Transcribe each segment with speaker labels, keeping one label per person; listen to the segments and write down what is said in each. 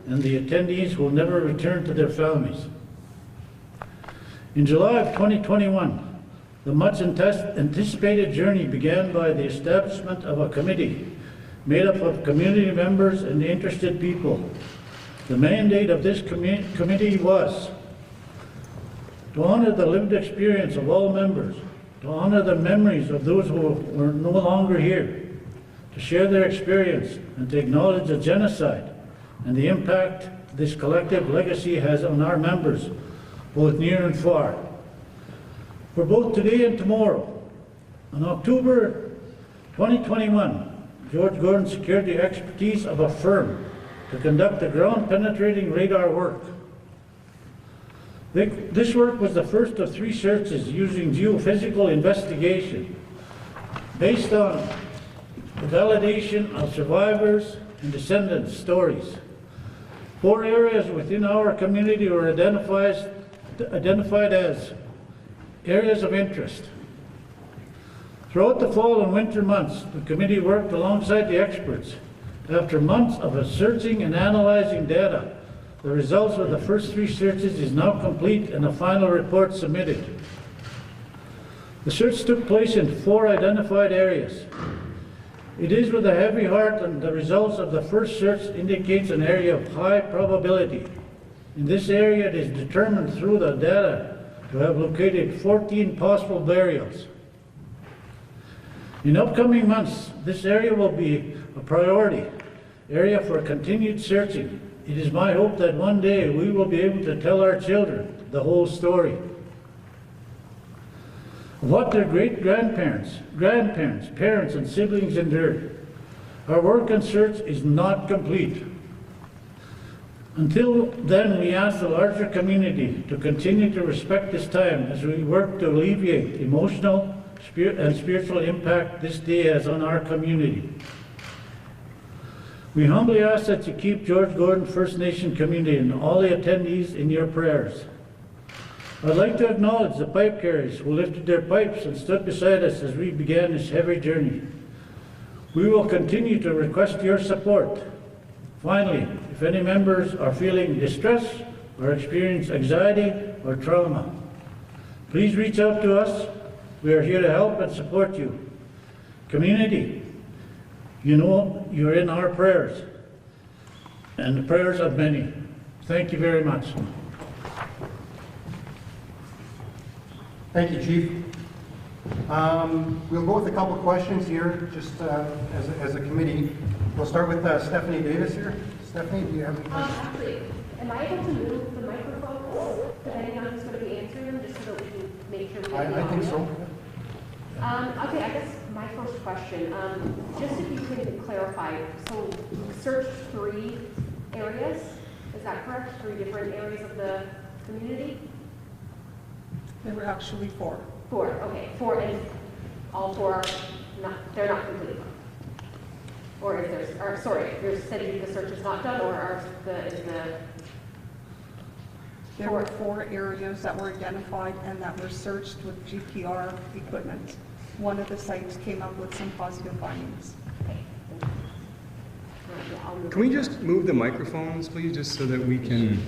Speaker 1: and the attendees will never return to their families. In July of 2021, the much anticipated journey began by the establishment of a committee made up of community members and interested people. The mandate of this committee was to honor the lived experience of all members, to honor the memories of those who were no longer here, to share their experience and to acknowledge the genocide and the impact this collective legacy has on our members, both near and far. For both today and tomorrow, in October 2021, George Gordon secured the expertise of a firm to conduct the ground-penetrating radar work. This work was the first of 3 searches using geophysical investigation based on the validation of survivors and descendants' stories. 4 areas within our community were identified as areas of interest. Throughout the fall and winter months, the committee worked alongside the experts. After months of searching and analyzing data, the results of the first 3 searches is now complete and a final report submitted. The search took place in 4 identified areas. It is with a heavy heart and the results of the first search indicates an area of high probability. In this area, it is determined through the data to have located 14 possible burials. In upcoming months, this area will be a priority area for continued searching. It is my hope that one day we will be able to tell our children the whole story. What their great-grandparents, grandparents, parents, and siblings endured. Our work and search is not complete. Until then, we ask the larger community to continue to respect this time as we work to alleviate emotional and spiritual impact this day has on our community. We humbly ask that you keep George Gordon First Nation community and all the attendees in your prayers. I'd like to acknowledge the pipe carriers who lifted their pipes and stood beside us as we began this heavy journey. We will continue to request your support. Finally, if any members are feeling distress or experience anxiety or trauma, please reach out to us. We are here to help and support you. Community, you know you're in our prayers and the prayers of many. Thank you very much.
Speaker 2: Thank you, Chief. We'll go with a couple of questions here, just as a committee. We'll start with Stephanie Davis here. Stephanie, do you have any questions?
Speaker 3: Actually, am I able to move the microphone depending on who's going to be answering them, just so that we can make sure we get the
Speaker 2: I think so.
Speaker 3: Okay, I guess my first question, just if you could clarify, so you searched 3 areas, is that correct? 3 different areas of the community?
Speaker 4: There were actually 4.
Speaker 3: 4, okay, 4, and all 4 are not, they're not complete. Or is there, or sorry, you're saying the search is not done, or
Speaker 4: There were 4 areas that were identified and that were searched with GPR equipment. One of the sites came up with some positive findings.
Speaker 5: Can we just move the microphones, please, just so that we can...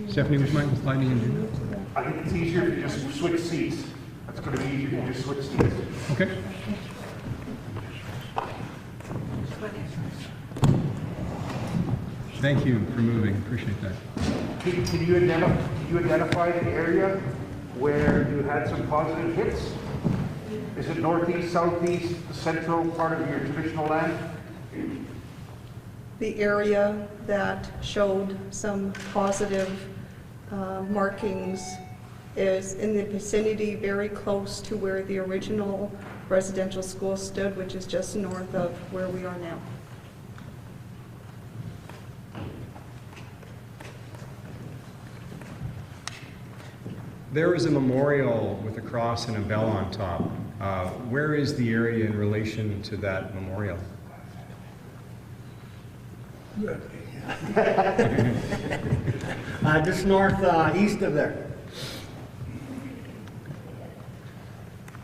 Speaker 5: Stephanie, would you mind sliding in here?
Speaker 6: I think it's easier to just switch seats. That's going to be easier to just switch seats.
Speaker 5: Okay. Thank you for moving. Appreciate that.
Speaker 6: Can you identify the area where you had some positive hits? Is it northeast, southeast, the central part of your traditional land?
Speaker 4: The area that showed some positive markings is in the vicinity very close to where the original residential school stood, which is just north of where we are now.
Speaker 5: There is a memorial with a cross and a bell on top. Where is the area in relation to that memorial?
Speaker 2: Just northeast of there.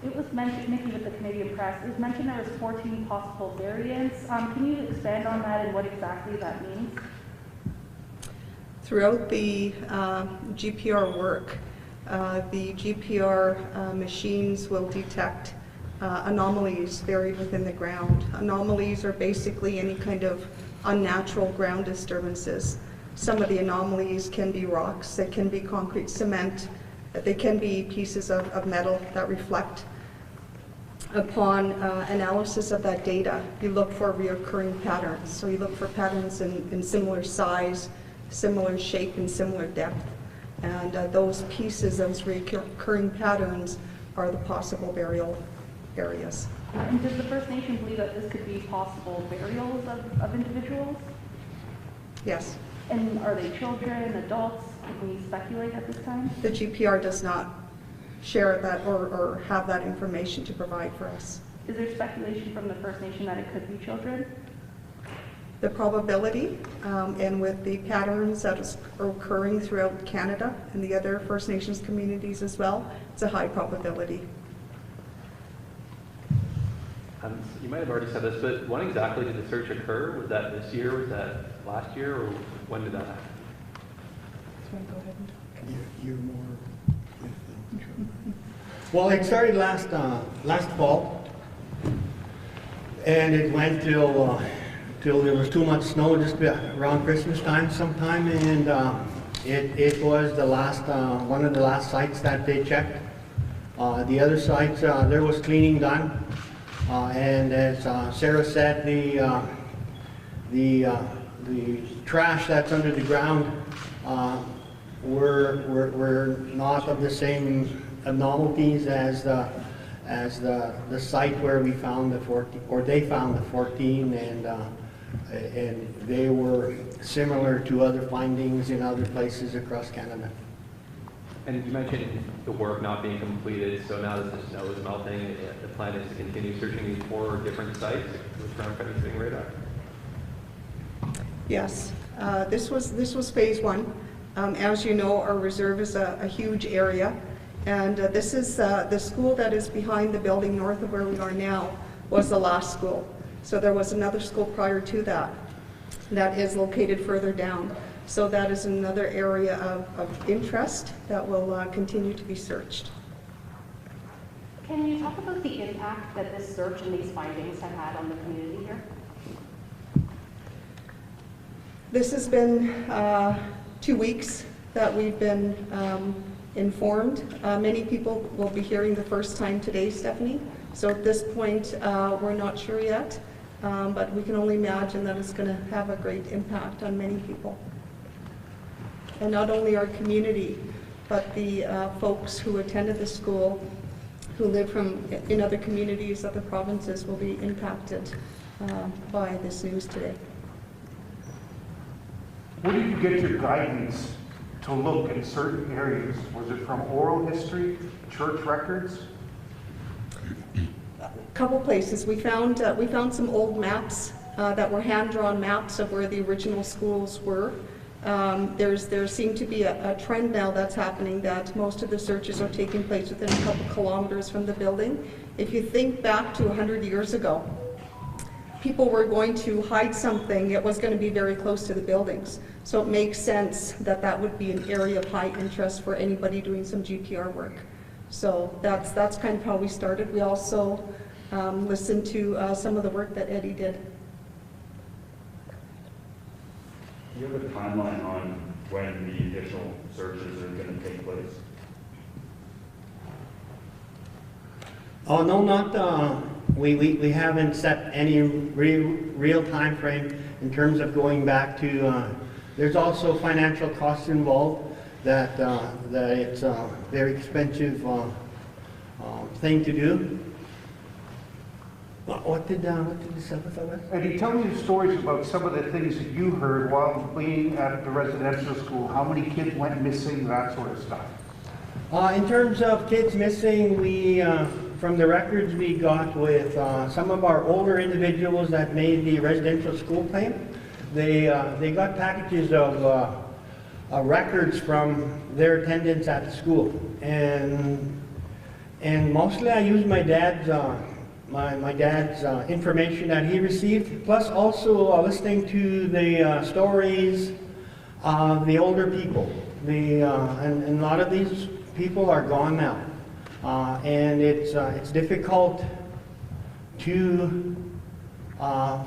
Speaker 7: It was mentioned, Nikki with the Canadian Press, it was mentioned there was 14 possible variants. Can you expand on that and what exactly that means?
Speaker 4: Throughout the GPR work, the GPR machines will detect anomalies buried within the ground. Anomalies are basically any kind of unnatural ground disturbances. Some of the anomalies can be rocks, they can be concrete cement, they can be pieces of metal that reflect. Upon analysis of that data, you look for reoccurring patterns. So you look for patterns in similar size, similar shape, and similar depth. And those pieces, those recurring patterns, are the possible burial areas.
Speaker 7: And does the First Nation believe that this could be possible burials of individuals?
Speaker 4: Yes.
Speaker 7: And are they children, adults? Can we speculate at this time?
Speaker 4: The GPR does not share that or have that information to provide for us.
Speaker 7: Is there speculation from the First Nation that it could be children?
Speaker 4: The probability, and with the patterns that are occurring throughout Canada and the other First Nations communities as well, it's a high probability.
Speaker 8: You might have already said this, but when exactly did the search occur? Was that this year? Was that last year? Or when did that happen?
Speaker 4: So go ahead and
Speaker 9: You're more. Well, it started last fall, and it went till there was too much snow just around Christmas time sometime, and it was the last one of the last sites that they checked. The other sites there was cleaning done, and as Sarah said, the trash that's under the ground were not of the same abnormalities as the site where we found the 14, or they found the 14, and they were similar to other findings in other places across Canada.
Speaker 8: And you mentioned the work not being completed, so now that the snow is melting, the plan is to continue searching these 4 different sites with ground penetrating radar?
Speaker 4: Yes, this was phase 1. As you know, our reserve is a huge area, and this is the school that is behind the building north of where we are now was the last school. So there was another school prior to that that is located further down. So that is another area of interest that will continue to be searched.
Speaker 3: Can you talk about the impact that this search and these findings have had on the community here?
Speaker 4: This has been 2 weeks that we've been informed. Many people will be hearing the first time today, Stephanie. So at this point, we're not sure yet, but we can only imagine that it's going to have a great impact on many people. And not only our community, but the folks who attended the school, who live in other communities, other provinces, will be impacted by this news today.
Speaker 6: Where did you get your guidance to look in certain areas? Was it from oral history, church records?
Speaker 4: A couple places. We found some old maps that were hand-drawn maps of where the original schools were. There seemed to be a trend now that's happening that most of the searches are taking place within a couple kilometers from the building. If you think back to 100 years ago, people were going to hide something, it was going to be very close to the buildings. So it makes sense that that would be an area of high interest for anybody doing some GPR work. So that's kind of how we started. We also listened to some of the work that Eddie did.
Speaker 10: Do you have a timeline on when the additional searches are going to take place?
Speaker 9: Oh, no, not, we haven't set any real time frame in terms of going back to, there's also financial costs involved that it's a very expensive thing to do. What did the seventh of it?
Speaker 6: And you tell me stories about some of the things that you heard while being at the residential school. How many kids went missing, that sort of stuff?
Speaker 9: In terms of kids missing, we, from the records we got with some of our older individuals that made the residential school claim, they got packages of records from their attendance at the school, and mostly I used my dad's my dad's information that he received, plus also listening to the stories The older people, and a lot of these people are gone now. And it's difficult to,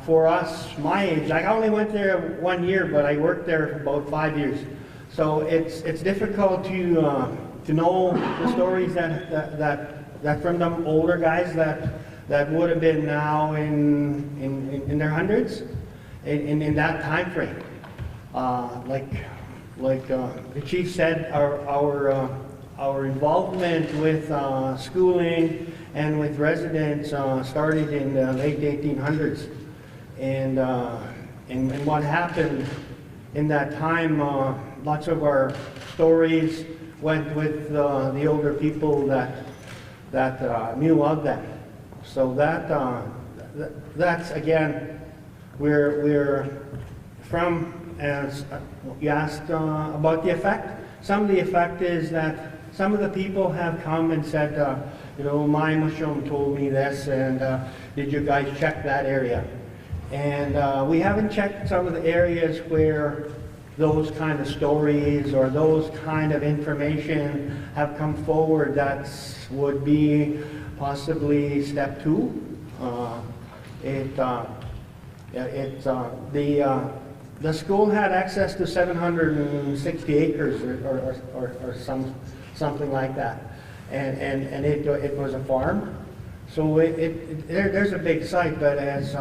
Speaker 9: for us, my age, I only went there 1 year, but I worked there for about 5 years. So it's difficult to know the stories that from the older guys that would have been now in their hundreds, in that time frame. Like the chief said, our involvement with schooling and with residents started in the late 1800s. And what happened in that time, lots of our stories went with the older people that knew of them. So that's again, we're from, as you asked about the effect. Some of the effect is that some of the people have come and said, you know, my mushroom told me this, and did you guys check that area? And we haven't checked some of the areas where those kind of stories or those kind of information have come forward. That would be possibly step 2. The school had access to 760 acres or something like that, and it was a farm. So there's a big site, but as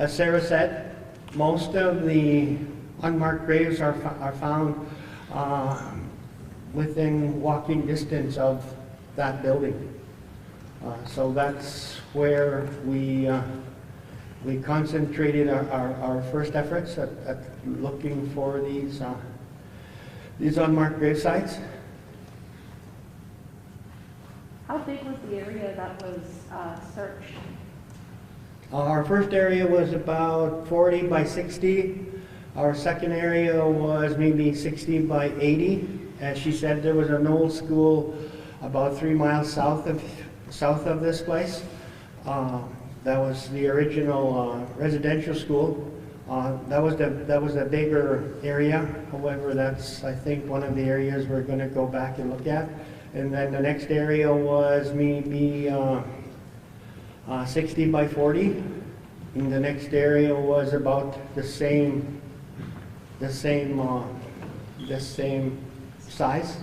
Speaker 9: Sarah said, most of the unmarked graves are found within walking distance of that building. So that's where we concentrated our first efforts at looking for these unmarked grave sites.
Speaker 7: How big was the area that was searched?
Speaker 9: Our first area was about 40 by 60. Our second area was maybe 60 by 80. As she said, there was an old school about 3 miles south of this place. That was the original residential school. That was the bigger area. However, that's, I think, one of the areas we're going to go back and look at. And then the next area was maybe 60 by 40. And the next area was about the same size.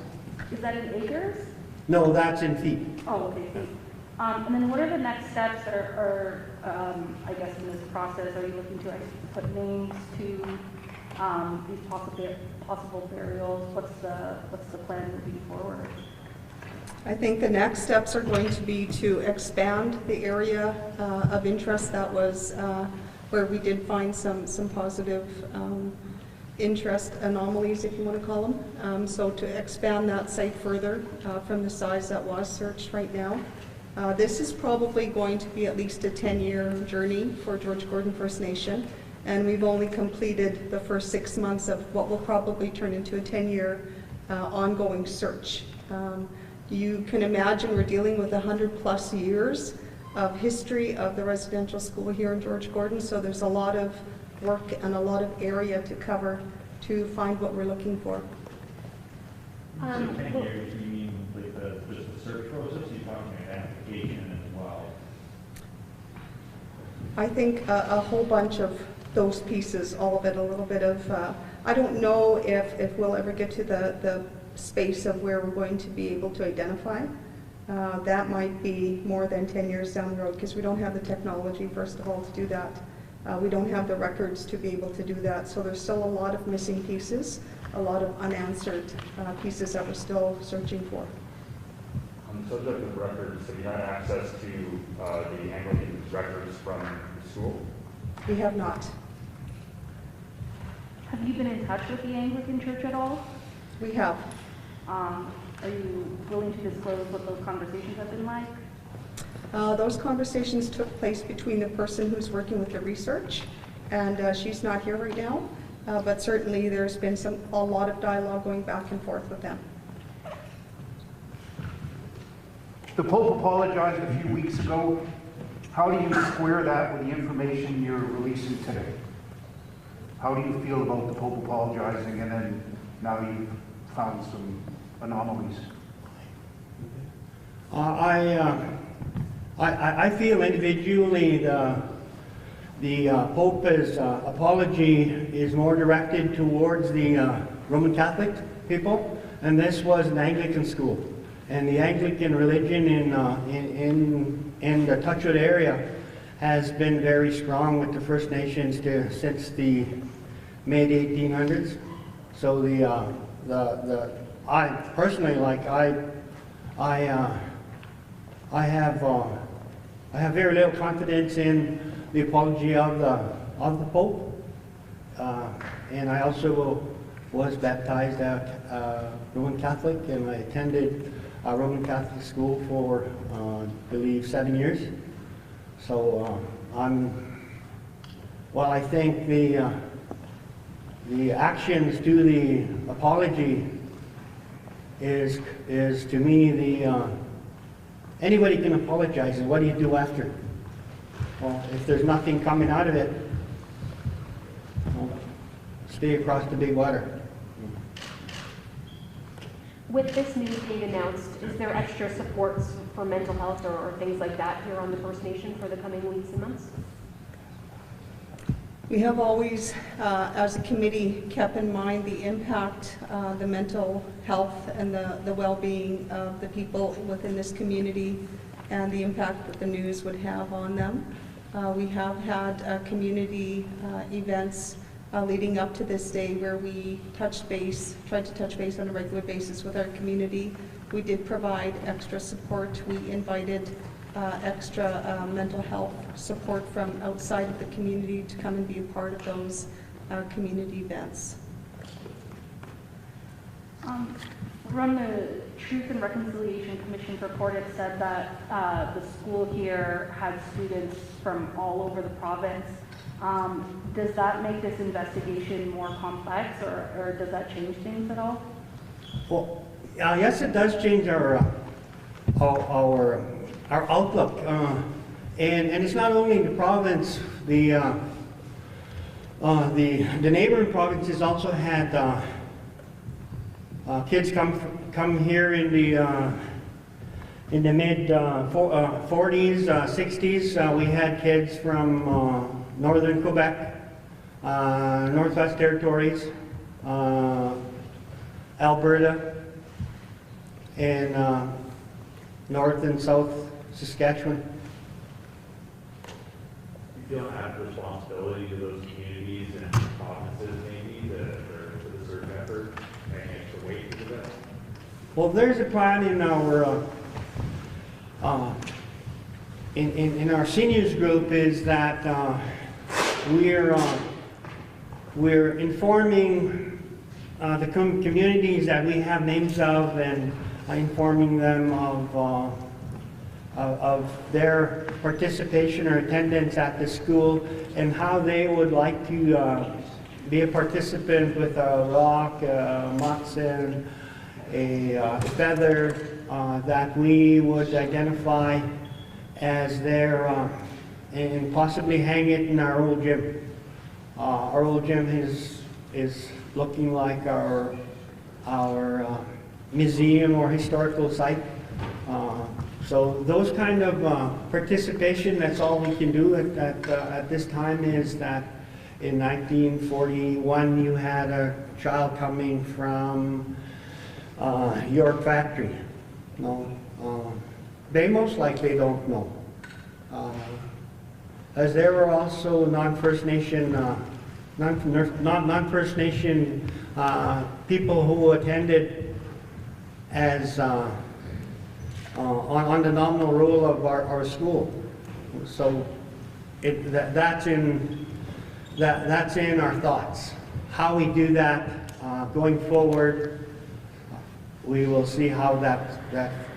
Speaker 7: Is that in acres?
Speaker 9: No, that's in feet.
Speaker 7: Oh, okay, feet. And then what are the next steps that are I guess, in this process? Are you looking to put names to these possible burials? What's the plan moving forward?
Speaker 4: I think the next steps are going to be to expand the area of interest. That was where we did find some positive interest anomalies, if you want to call them. So to expand that site further from the size that was searched right now. This is probably going to be at least a 10-year journey for George Gordon First Nation, and we've only completed the first 6 months of what will probably turn into a 10-year ongoing search. You can imagine we're dealing with 100+ years of history of the residential school here in George Gordon, so there's a lot of work and a lot of area to cover to find what we're looking for.
Speaker 10: So 10 years, you mean like just the search process? You're talking identification as well?
Speaker 4: I think a whole bunch of those pieces, all of it, a little bit of, I don't know if we'll ever get to the space of where we're going to be able to identify. That might be more than 10 years down the road, because we don't have the technology, first of all, to do that. We don't have the records to be able to do that. So there's still a lot of missing pieces, a lot of unanswered pieces that we're still searching for.
Speaker 10: On the subject of records, have you had access to the Anglican records from the school?
Speaker 4: We have not.
Speaker 7: Have you been in touch with the Anglican Church at all?
Speaker 4: We have.
Speaker 7: Are you willing to disclose what those conversations have been like?
Speaker 4: Those conversations took place between the person who's working with the research, and she's not here right now, but certainly there's been a lot of dialogue going back and forth with them.
Speaker 6: The Pope apologized a few weeks ago. How do you square that with the information you're releasing today? How do you feel about the Pope apologizing and then now you've found some anomalies?
Speaker 9: I feel individually the Pope's apology is more directed towards the Roman Catholic people, and this was an Anglican school. And the Anglican religion in the Touchwood area has been very strong with the First Nations since the mid-1800s. So I personally, like, I have very little confidence in the apology of the Pope, and I also was baptized at Roman Catholic, and I attended a Roman Catholic school for I believe 7 years. So well, I think the actions to the apology is to me anybody can apologize, and what do you do after? Well, if there's nothing coming out of it, well, stay across the big water.
Speaker 3: With this news being announced, is there extra supports for mental health or things like that here on the First Nation for the coming weeks and months?
Speaker 4: We have always, as a committee, kept in mind the impact, the mental health and the well-being of the people within this community and the impact that the news would have on them. We have had community events leading up to this day where we tried to touch base on a regular basis with our community. We did provide extra support. We invited extra mental health support from outside of the community to come and be a part of those community events.
Speaker 7: From the Truth and Reconciliation Commission's report, it said that the school here had students from all over the province. Does that make this investigation more complex, or does that change things at all?
Speaker 9: Well, yes, it does change our outlook, and it's not only the province. The neighboring provinces also had kids come here in the mid 40s, 60s. We had kids from northern Quebec, Northwest Territories, Alberta, and North and South Saskatchewan.
Speaker 10: You don't have responsibility to those communities and provinces maybe for the search effort and extra weight to that?
Speaker 9: Well, there's a plan in our in our seniors group is that we're informing the communities that we have names of and informing them of their participation or attendance at the school and how they would like to be a participant with a rock, a moccasin, a feather that we would identify as their, and possibly hang it in our old gym. Our old gym is looking like our museum or historical site. So those kind of participation, that's all we can do at this time. Is that in 1941 you had a child coming from York Factory. No, they most likely don't know. As there were also non-First Nation, non-First Nation people who attended as on the nominal roll of our school. So that's in our thoughts. How we do that going forward, we will see how that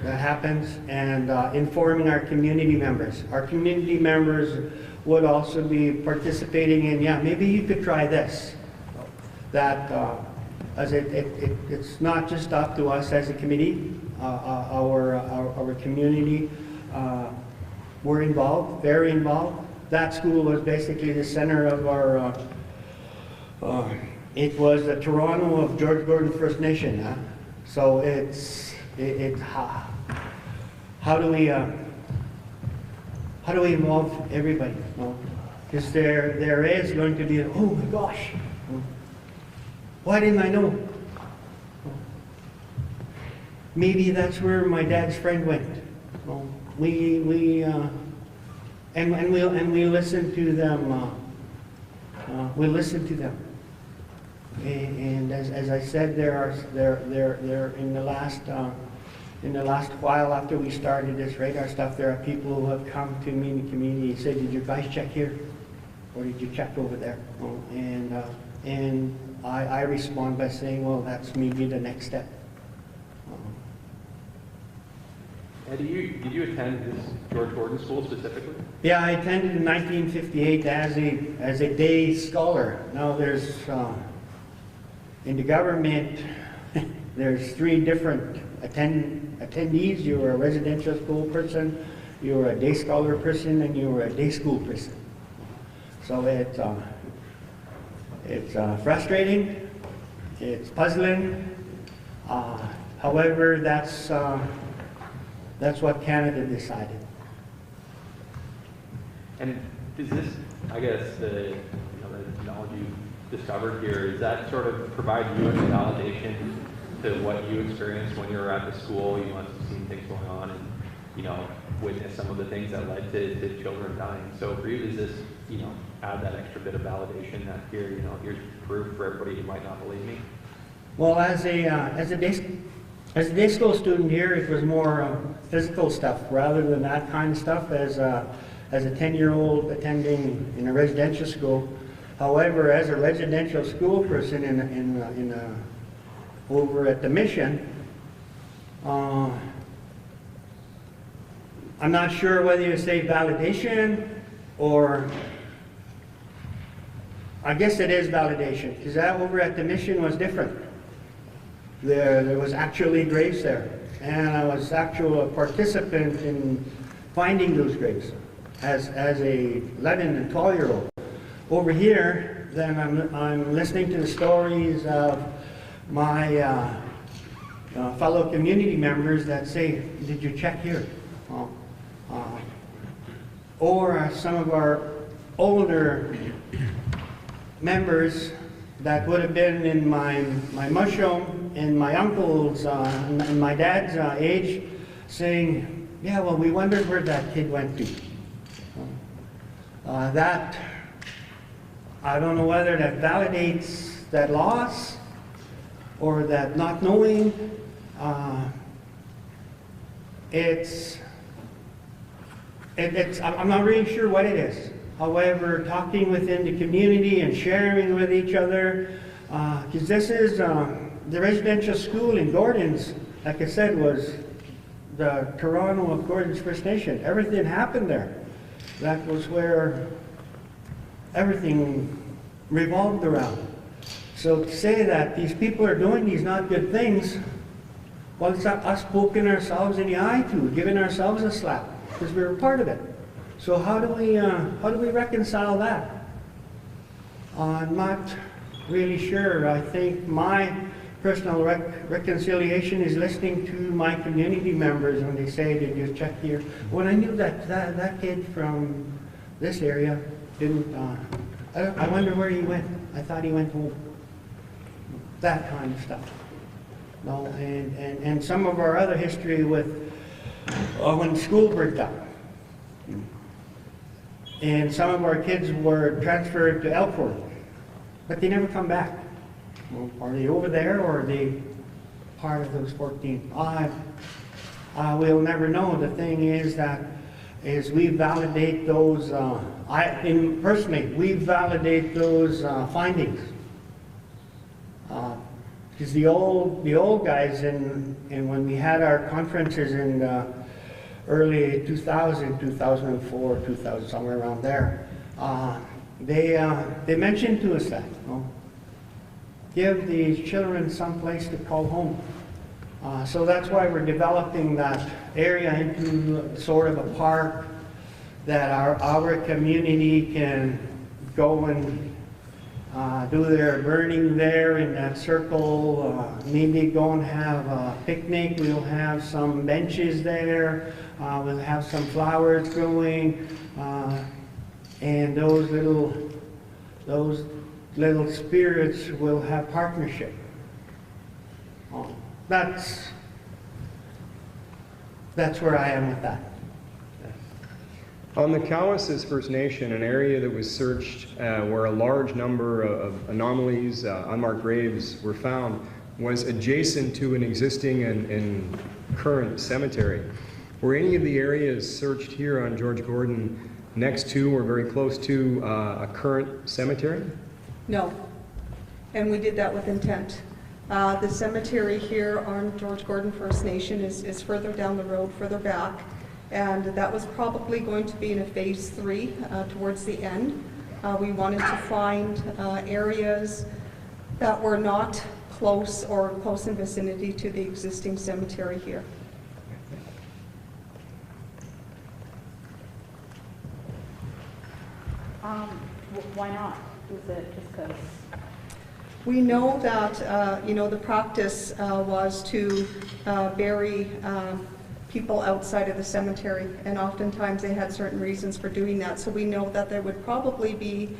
Speaker 9: happens, and informing our community members. Our community members would also be participating in, yeah, maybe you could try this. That as it's not just up to us as a committee. Our community were involved, very involved. That school was basically the center of It was the Toronto of George Gordon First Nation, huh? So how do we involve everybody? Because there is going to be, oh my gosh, why didn't I know? Maybe that's where my dad's friend went. We listen to them. We listen to them. And as I said, there in the last while after we started this radar stuff, there are people who have come to me in the community and said, "Did you guys check here, or did you check over there?" And I respond by saying, "Well, that's maybe the next step."
Speaker 8: And did you attend this George Gordon School specifically?
Speaker 9: Yeah, I attended in 1958 as a day scholar. Now there's in the government there's 3 different attendees. You were a residential school person, you were a day scholar person, and you were a day school person. So it's frustrating, it's puzzling. However, that's what Canada decided.
Speaker 8: And is this, I guess, the knowledge you discovered here, does that sort of provide you with validation to what you experienced when you were at the school? You must have seen things going on and, witnessed some of the things that led to children dying. So for you, does this, add that extra bit of validation that here, here's proof for everybody who might not believe me?
Speaker 9: Well, as a day school student here, it was more physical stuff rather than that kind of stuff as a 10-year-old attending in a residential school. However, as a residential school person over at the mission, I'm not sure whether you say validation or I guess it is validation, because that over at the mission was different. There was actually graves there, and I was actual participant in finding those graves as a 11 and 12-year-old. Over here, then I'm listening to the stories of my fellow community members that say, "Did you check here?" Or some of our older members that would have been in my mushroom and my uncle's and my dad's age saying, "Yeah, well, we wondered where that kid went to." That, I don't know whether that validates that loss or that not knowing. I'm not really sure what it is. However, talking within the community and sharing with each other, because this is the residential school in Gordon's, like I said, was the Toronto of Gordon's First Nation. Everything happened there. That was where everything revolved around. So to say that these people are doing these not good things, well, it's not us poking ourselves in the eye too, giving ourselves a slap, because we were part of it. So how do we reconcile that? I'm not really sure. I think my personal reconciliation is listening to my community members when they say, "Did you check here?" When I knew that kid from this area didn't, I wonder where he went. I thought he went home. That kind of stuff. No, and some of our other history with when school burnt down. And some of our kids were transferred to Elkhorn, but they never come back. Well, are they over there, or are they part of those 14? We'll never know. The thing is that we validate those, personally, we validate those findings. Because the old guys, and when we had our conferences in early 2000, 2004, 2000, somewhere around there, they mentioned to us that, give these children some place to call home. So that's why we're developing that area into sort of a park that our community can go and do their burning there in that circle, maybe go and have a picnic. We'll have some benches there, we'll have some flowers growing, and those little spirits will have partnership. That's where I am with that.
Speaker 5: On the Cowessess First Nation, an area that was searched where a large number of anomalies, unmarked graves were found, was adjacent to an existing and current cemetery. Were any of the areas searched here on George Gordon next to or very close to a current cemetery?
Speaker 4: No, and we did that with intent. The cemetery here on George Gordon First Nation is further down the road, further back, and that was probably going to be in a phase 3 towards the end. We wanted to find areas that were not close or close in vicinity to the existing cemetery here.
Speaker 7: Why not? Is it just because?
Speaker 4: We know that, the practice was to bury people outside of the cemetery, and oftentimes they had certain reasons for doing that. So we know that there would probably be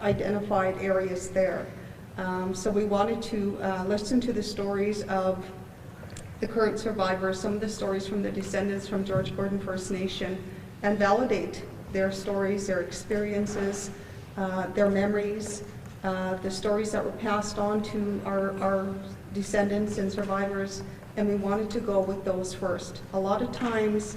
Speaker 4: identified areas there. So we wanted to listen to the stories of the current survivors, some of the stories from the descendants from George Gordon First Nation, and validate their stories, their experiences, their memories, the stories that were passed on to our descendants and survivors, and we wanted to go with those first. A lot of times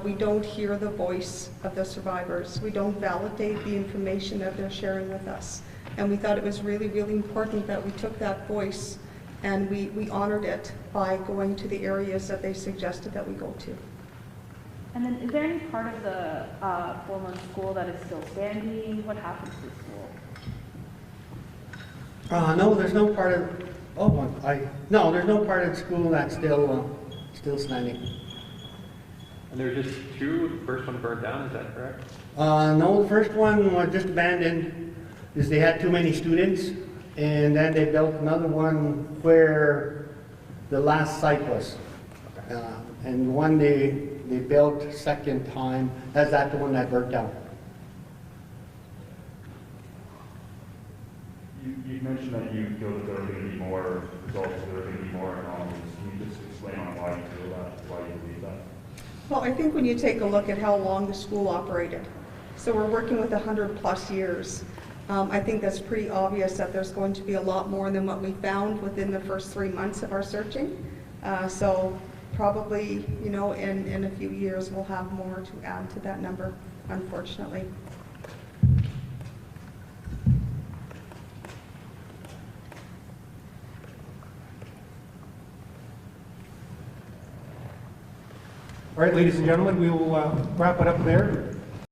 Speaker 4: we don't hear the voice of the survivors. We don't validate the information that they're sharing with us. And we thought it was really, really important that we took that voice and we honored it by going to the areas that they suggested that we go to.
Speaker 7: And then is there any part of the former school that is still standing? What happened to the school?
Speaker 9: No, there's no part of, no, there's no part of the school that's still standing.
Speaker 8: And there's just 2, the first one burned down, is that correct?
Speaker 9: No, the first one was just abandoned because they had too many students, and then they built another one where the last site was. And one they built second time, that's the one that burnt down.
Speaker 10: You mentioned that you feel that there are going to be more results, there are going to be more anomalies. Can you just explain on why you feel that, why you believe that?
Speaker 4: Well, I think when you take a look at how long the school operated, so we're working with 100+ years, I think that's pretty obvious that there's going to be a lot more than what we found within the first 3 months of our searching. So probably, in a few years, we'll have more to add to that number, unfortunately.
Speaker 2: All right, ladies and gentlemen, we will wrap it up there.